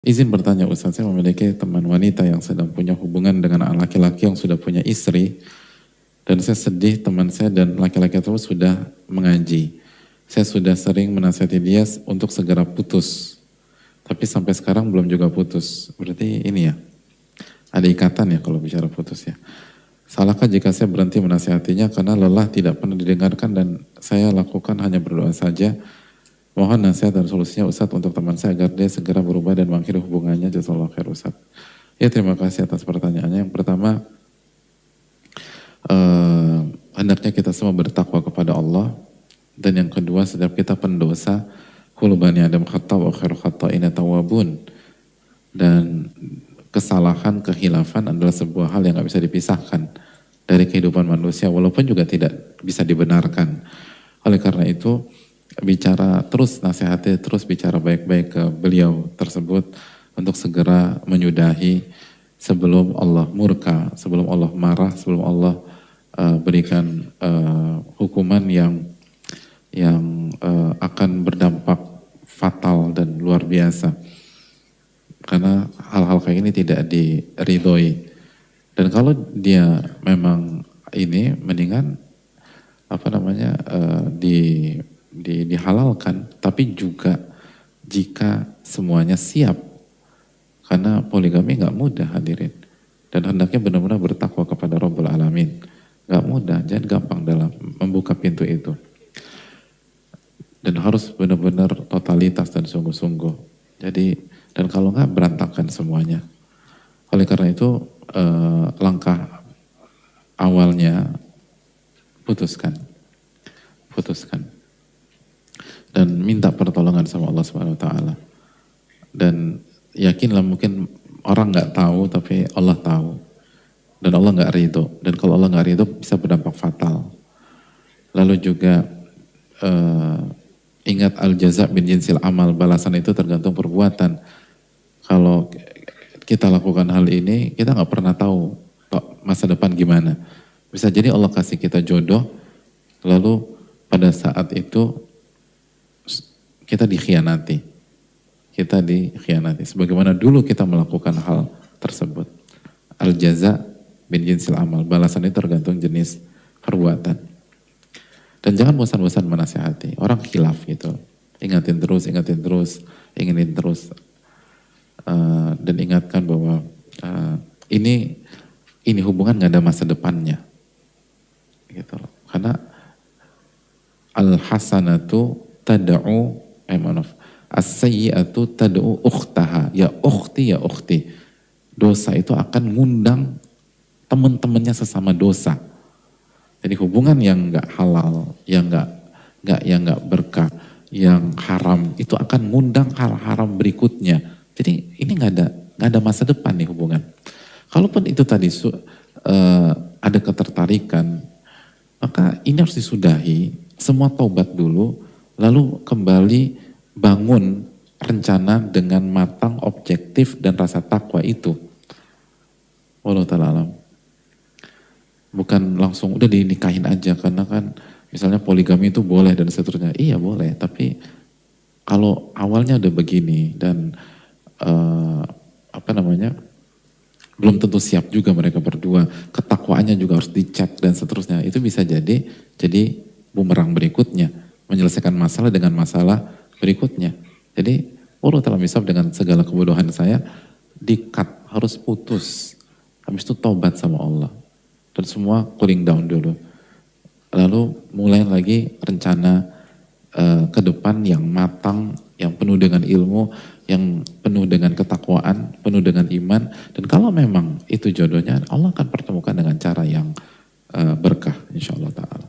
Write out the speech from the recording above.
Izin bertanya Ustaz, saya memiliki teman wanita yang sedang punya hubungan dengan laki-laki yang sudah punya istri, dan saya sedih teman saya dan laki-laki tersebut sudah mengaji. Saya sudah sering menasihati dia untuk segera putus, tapi sampai sekarang belum juga putus. Berarti ini ya, ada ikatan ya kalau bicara putus ya. Salahkah jika saya berhenti menasihatinya karena lelah tidak pernah didengarkan dan saya lakukan hanya berdoa saja? Mohon nasihat dan solusinya Ustadz untuk teman saya agar dia segera berubah dan mengakhiri hubungannya. Jazakallahu khair Ustadz. Ya, terima kasih atas pertanyaannya. Yang pertama, hendaknya kita semua bertakwa kepada Allah. Dan yang kedua, setiap kita pendosa, kullu bani Adam khata' wa khairu khata'ina tawwabun. Dan kesalahan, kehilafan adalah sebuah hal yang gak bisa dipisahkan dari kehidupan manusia, walaupun juga tidak bisa dibenarkan. Oleh karena itu, bicara terus, nasihati terus, bicara baik-baik ke beliau tersebut untuk segera menyudahi sebelum Allah murka, sebelum Allah marah, sebelum Allah berikan hukuman yang akan berdampak fatal dan luar biasa. Karena hal-hal kayak ini tidak diridhoi. Dan kalau dia memang ini, mendingan dihalalkan, tapi juga jika semuanya siap, karena poligami nggak mudah hadirin, dan hendaknya benar-benar bertakwa kepada Rabbul Alamin. Nggak mudah, jangan gampang dalam membuka pintu itu, dan harus benar-benar totalitas dan sungguh-sungguh. Jadi, dan kalau nggak berantakan semuanya. Oleh karena itu langkah awalnya putuskan dan minta pertolongan sama Allah Subhanahu Wa Taala. Dan yakinlah, mungkin orang nggak tahu tapi Allah tahu, dan Allah nggak ridho, dan kalau Allah nggak ridho bisa berdampak fatal. Lalu juga ingat al-jaza' bin jinsil amal, balasan itu tergantung perbuatan. Kalau kita lakukan hal ini, kita nggak pernah tahu masa depan gimana. Bisa jadi Allah kasih kita jodoh, lalu pada saat itu kita dikhianati. Sebagaimana dulu kita melakukan hal tersebut. Al-jaza' bin jinsil amal, balasan itu tergantung jenis perbuatan. Dan jangan bosan-bosan menasihati. Orang khilaf gitu. Ingatin terus, inginin terus. Dan ingatkan bahwa ini hubungan gak ada masa depannya. Gitu loh. Karena al-hasanatu tad'u as-sayyi'atu tad'u ukhtaha. Ya ukhti. Dosa itu akan ngundang teman-temannya sesama dosa. Jadi hubungan yang gak halal, yang gak berkah, yang haram, itu akan ngundang hal haram berikutnya. Jadi ini gak ada masa depan nih hubungan. Kalaupun itu tadi ada ketertarikan, maka ini harus disudahi, semua taubat dulu, lalu kembali bangun rencana dengan matang, objektif, dan rasa takwa itu. Wallahu ta'ala alam. Bukan langsung udah dinikahin aja, karena kan misalnya poligami itu boleh dan seterusnya. Iya boleh, tapi kalau awalnya udah begini dan belum tentu siap juga mereka berdua, ketakwaannya juga harus dicek dan seterusnya, itu bisa jadi bumerang berikutnya, menyelesaikan masalah dengan masalah berikutnya. Jadi Allah telah misal dengan segala kebodohan saya, di-cut, harus putus, habis itu taubat sama Allah, dan semua cooling down dulu, lalu mulai lagi rencana ke depan yang matang, yang penuh dengan ilmu, yang penuh dengan ketakwaan, penuh dengan iman. Dan kalau memang itu jodohnya, Allah akan pertemukan dengan cara yang berkah, insya Allah ta'ala.